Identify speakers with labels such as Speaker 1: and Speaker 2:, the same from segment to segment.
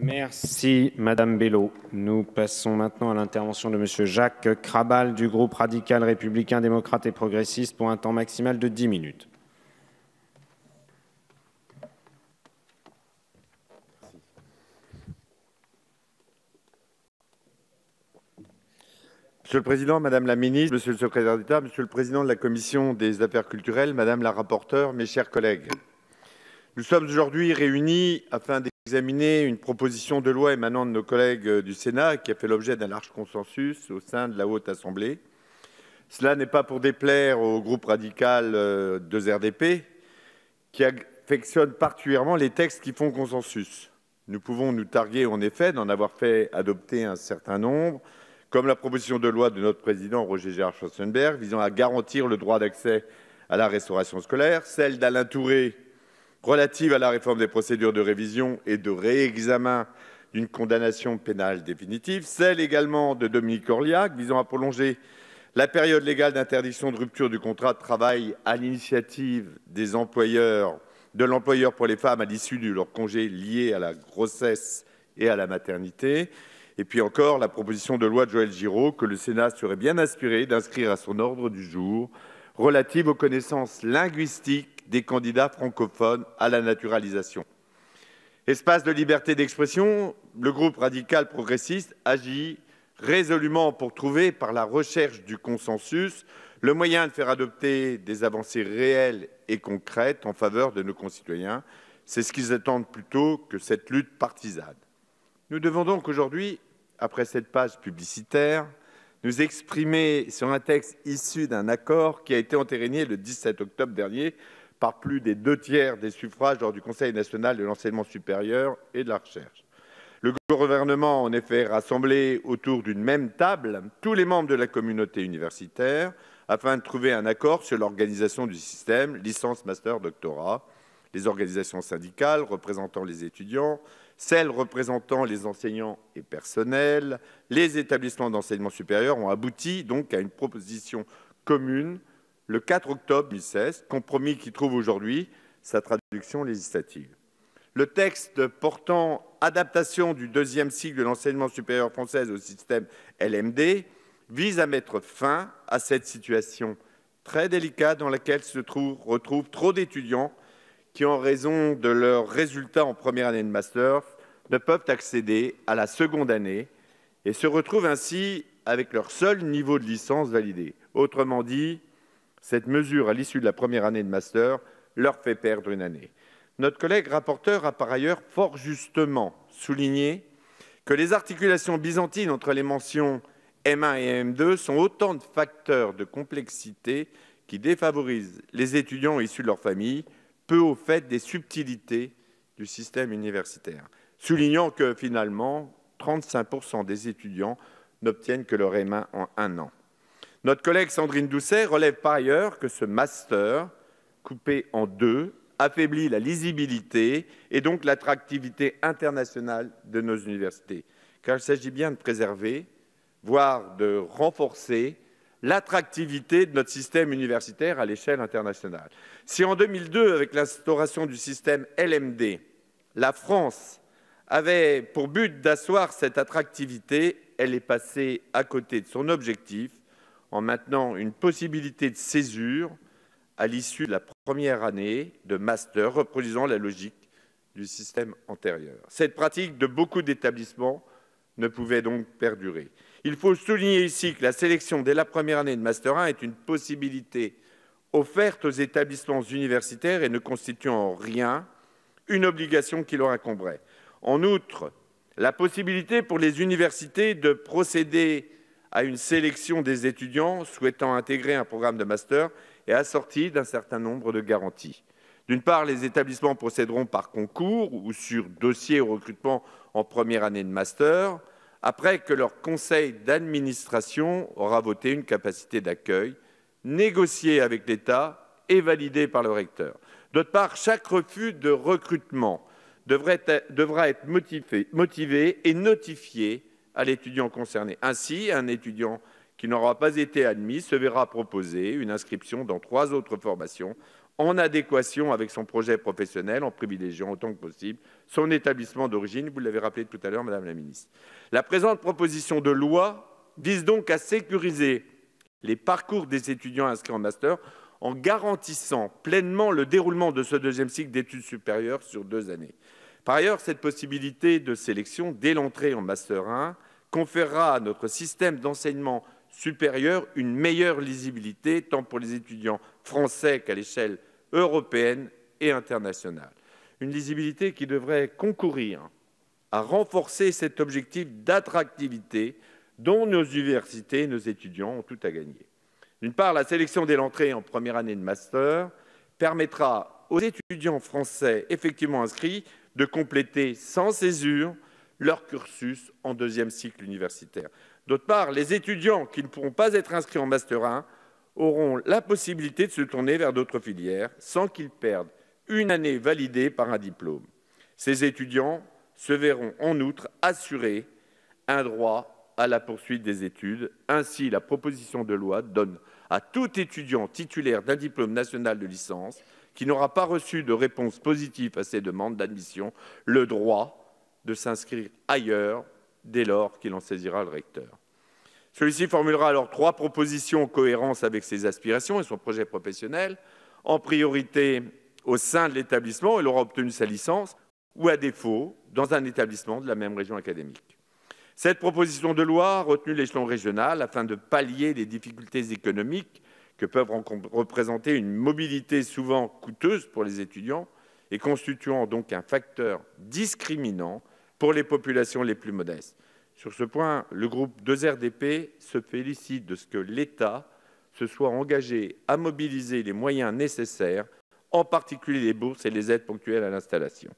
Speaker 1: Merci Madame Bello. Nous passons maintenant à l'intervention de Monsieur Jacques Krabal du groupe radical républicain démocrate et progressiste pour un temps maximal de 10 minutes.
Speaker 2: Monsieur le Président, Madame la Ministre, Monsieur le Secrétaire d'État, Monsieur le Président de la Commission des Affaires culturelles, Madame la rapporteure, mes chers collègues. Nous sommes aujourd'hui réunis afin d'examiner une proposition de loi émanant de nos collègues du Sénat qui a fait l'objet d'un large consensus au sein de la Haute Assemblée. Cela n'est pas pour déplaire au groupe radical 2RDP qui affectionne particulièrement les textes qui font consensus. Nous pouvons nous targuer en effet d'en avoir fait adopter un certain nombre, comme la proposition de loi de notre président Roger Gérard Schwarzenberg visant à garantir le droit d'accès à la restauration scolaire, celle d'Alain Touré relative à la réforme des procédures de révision et de réexamen d'une condamnation pénale définitive, celle également de Dominique Orliac visant à prolonger la période légale d'interdiction de rupture du contrat de travail à l'initiative des employeurs, de l'employeur pour les femmes à l'issue de leur congé lié à la grossesse et à la maternité. Et puis encore la proposition de loi de Joël Giraud que le Sénat serait bien inspiré d'inscrire à son ordre du jour relative aux connaissances linguistiques des candidats francophones à la naturalisation. Espace de liberté d'expression, le groupe radical progressiste agit résolument pour trouver, par la recherche du consensus, le moyen de faire adopter des avancées réelles et concrètes en faveur de nos concitoyens. C'est ce qu'ils attendent plutôt que cette lutte partisane. Nous devons donc aujourd'hui, après cette page publicitaire, nous exprimer sur un texte issu d'un accord qui a été entériné le 17 octobre dernier par plus des 2/3 des suffrages lors du Conseil national de l'enseignement supérieur et de la recherche. Le gouvernement a en effet rassemblé autour d'une même table tous les membres de la communauté universitaire afin de trouver un accord sur l'organisation du système licence, master, doctorat. Les organisations syndicales représentant les étudiants, celles représentant les enseignants et personnels, les établissements d'enseignement supérieur ont abouti donc à une proposition commune le 4 octobre 2016, compromis qui trouve aujourd'hui sa traduction législative. Le texte portant adaptation du deuxième cycle de l'enseignement supérieur français au système LMD vise à mettre fin à cette situation très délicate dans laquelle se retrouvent trop d'étudiants qui, en raison de leurs résultats en première année de master, ne peuvent accéder à la seconde année et se retrouvent ainsi avec leur seul niveau de licence validé. Autrement dit, cette mesure, à l'issue de la première année de master, leur fait perdre une année. Notre collègue rapporteur a par ailleurs fort justement souligné que les articulations byzantines entre les mentions M1 et M2 sont autant de facteurs de complexité qui défavorisent les étudiants issus de leur famille, peu au fait des subtilités du système universitaire, soulignant que finalement 35% des étudiants n'obtiennent que leur M1 en 1 an. Notre collègue Sandrine Doucet relève par ailleurs que ce master, coupé en deux, affaiblit la lisibilité et donc l'attractivité internationale de nos universités, car il s'agit bien de préserver, voire de renforcer l'attractivité de notre système universitaire à l'échelle internationale. Si en 2002, avec l'instauration du système LMD, la France avait pour but d'asseoir cette attractivité, elle est passée à côté de son objectif en maintenant une possibilité de césure à l'issue de la première année de master, reproduisant la logique du système antérieur. Cette pratique de beaucoup d'établissements ne pouvait donc perdurer. Il faut souligner ici que la sélection dès la première année de Master 1 est une possibilité offerte aux établissements universitaires et ne constitue en rien une obligation qui leur incomberait. En outre, la possibilité pour les universités de procéder à une sélection des étudiants souhaitant intégrer un programme de master est assortie d'un certain nombre de garanties. D'une part, les établissements procéderont par concours ou sur dossier au recrutement en première année de master, après que leur conseil d'administration aura voté une capacité d'accueil négociée avec l'État et validée par le recteur. D'autre part, chaque refus de recrutement devra être motivé et notifié à l'étudiant concerné. Ainsi, un étudiant qui n'aura pas été admis se verra proposer une inscription dans 3 autres formations en adéquation avec son projet professionnel, en privilégiant autant que possible son établissement d'origine. Vous l'avez rappelé tout à l'heure, Madame la Ministre. La présente proposition de loi vise donc à sécuriser les parcours des étudiants inscrits en master en garantissant pleinement le déroulement de ce deuxième cycle d'études supérieures sur 2 années. Par ailleurs, cette possibilité de sélection dès l'entrée en Master 1 conférera à notre système d'enseignement supérieur une meilleure lisibilité, tant pour les étudiants français qu'à l'échelle européenne et internationale. Une lisibilité qui devrait concourir à renforcer cet objectif d'attractivité dont nos universités et nos étudiants ont tout à gagner. D'une part, la sélection dès l'entrée en première année de master permettra aux étudiants français effectivement inscrits de compléter sans césure leur cursus en deuxième cycle universitaire. D'autre part, les étudiants qui ne pourront pas être inscrits en Master 1 auront la possibilité de se tourner vers d'autres filières sans qu'ils perdent une année validée par un diplôme. Ces étudiants se verront en outre assurer un droit à la poursuite des études. Ainsi, la proposition de loi donne à tout étudiant titulaire d'un diplôme national de licence qui n'aura pas reçu de réponse positive à ses demandes d'admission le droit de s'inscrire ailleurs dès lors qu'il en saisira le recteur. Celui-ci formulera alors 3 propositions en cohérence avec ses aspirations et son projet professionnel. En priorité, au sein de l'établissement, il aura obtenu sa licence ou, à défaut, dans un établissement de la même région académique. Cette proposition de loi a retenu l'échelon régional afin de pallier les difficultés économiques que peuvent représenter une mobilité souvent coûteuse pour les étudiants et constituant donc un facteur discriminant pour les populations les plus modestes. Sur ce point, le groupe 2RDP se félicite de ce que l'État se soit engagé à mobiliser les moyens nécessaires, en particulier les bourses et les aides ponctuelles à l'installation.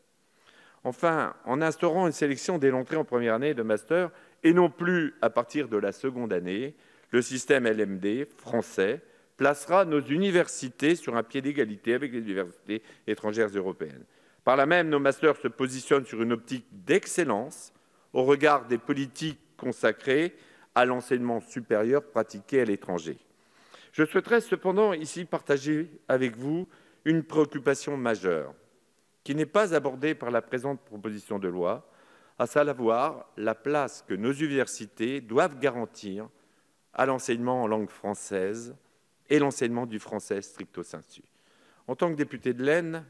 Speaker 2: Enfin, en instaurant une sélection dès l'entrée en première année de master et non plus à partir de la seconde année, le système LMD français placera nos universités sur un pied d'égalité avec les universités étrangères européennes. Par là même, nos masters se positionnent sur une optique d'excellence au regard des politiques consacrées à l'enseignement supérieur pratiqué à l'étranger. Je souhaiterais cependant ici partager avec vous une préoccupation majeure qui n'est pas abordée par la présente proposition de loi, à savoir la place que nos universités doivent garantir à l'enseignement en langue française et l'enseignement du français stricto sensu. En tant que député de l'Aisne,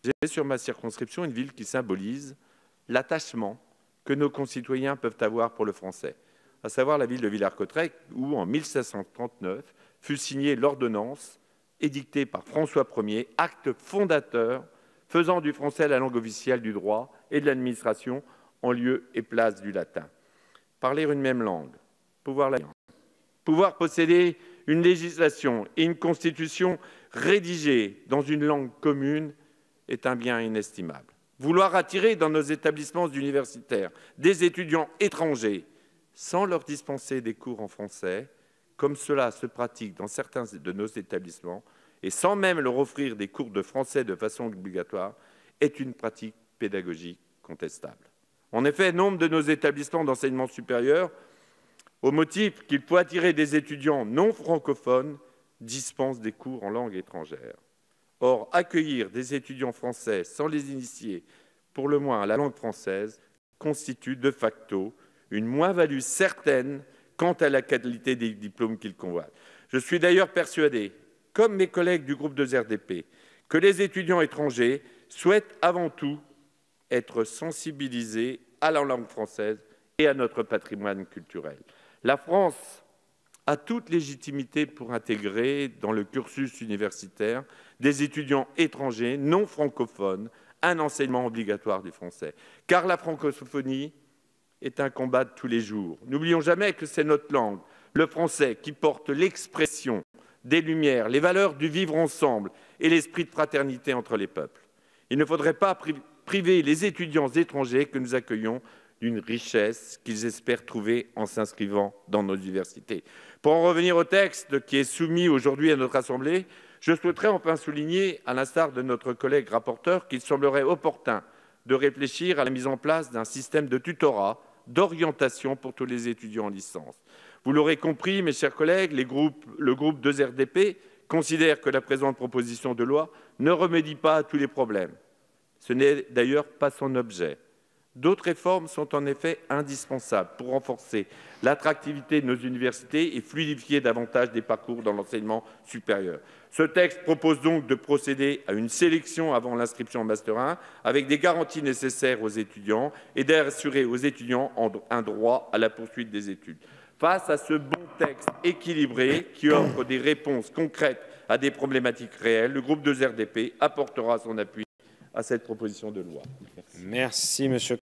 Speaker 2: j'ai sur ma circonscription une ville qui symbolise l'attachement que nos concitoyens peuvent avoir pour le français, à savoir la ville de Villers-Cotterêts, où en 1539 fut signée l'ordonnance édictée par François Ier, acte fondateur faisant du français la langue officielle du droit et de l'administration en lieu et place du latin. Parler une même langue, pouvoir posséder une législation et une constitution rédigée dans une langue commune est un bien inestimable. Vouloir attirer dans nos établissements universitaires des étudiants étrangers sans leur dispenser des cours en français, comme cela se pratique dans certains de nos établissements, et sans même leur offrir des cours de français de façon obligatoire, est une pratique pédagogique contestable. En effet, nombre de nos établissements d'enseignement supérieur, au motif qu'il faut attirer des étudiants non francophones, dispensent des cours en langue étrangère. Or, accueillir des étudiants français sans les initier, pour le moins à la langue française, constitue de facto une moins-value certaine quant à la qualité des diplômes qu'ils convoitent. Je suis d'ailleurs persuadé, comme mes collègues du groupe 2RDP, que les étudiants étrangers souhaitent avant tout être sensibilisés à la langue française et à notre patrimoine culturel. La France a toute légitimité pour intégrer dans le cursus universitaire des étudiants étrangers non francophones un enseignement obligatoire du français. Car la francophonie est un combat de tous les jours. N'oublions jamais que c'est notre langue, le français, qui porte l'expression des Lumières, les valeurs du vivre ensemble et l'esprit de fraternité entre les peuples. Il ne faudrait pas priver les étudiants étrangers que nous accueillons d'une richesse qu'ils espèrent trouver en s'inscrivant dans nos universités. Pour en revenir au texte qui est soumis aujourd'hui à notre Assemblée, je souhaiterais enfin souligner, à l'instar de notre collègue rapporteur, qu'il semblerait opportun de réfléchir à la mise en place d'un système de tutorat, d'orientation pour tous les étudiants en licence. Vous l'aurez compris, mes chers collègues, le groupe 2RDP considère que la présente proposition de loi ne remédie pas à tous les problèmes. Ce n'est d'ailleurs pas son objet. D'autres réformes sont en effet indispensables pour renforcer l'attractivité de nos universités et fluidifier davantage des parcours dans l'enseignement supérieur. Ce texte propose donc de procéder à une sélection avant l'inscription en Master 1 avec des garanties nécessaires aux étudiants et d'assurer aux étudiants un droit à la poursuite des études. Face à ce bon texte équilibré qui offre des réponses concrètes à des problématiques réelles, le groupe 2 RDP apportera son appui à cette proposition de loi.
Speaker 1: Merci, Monsieur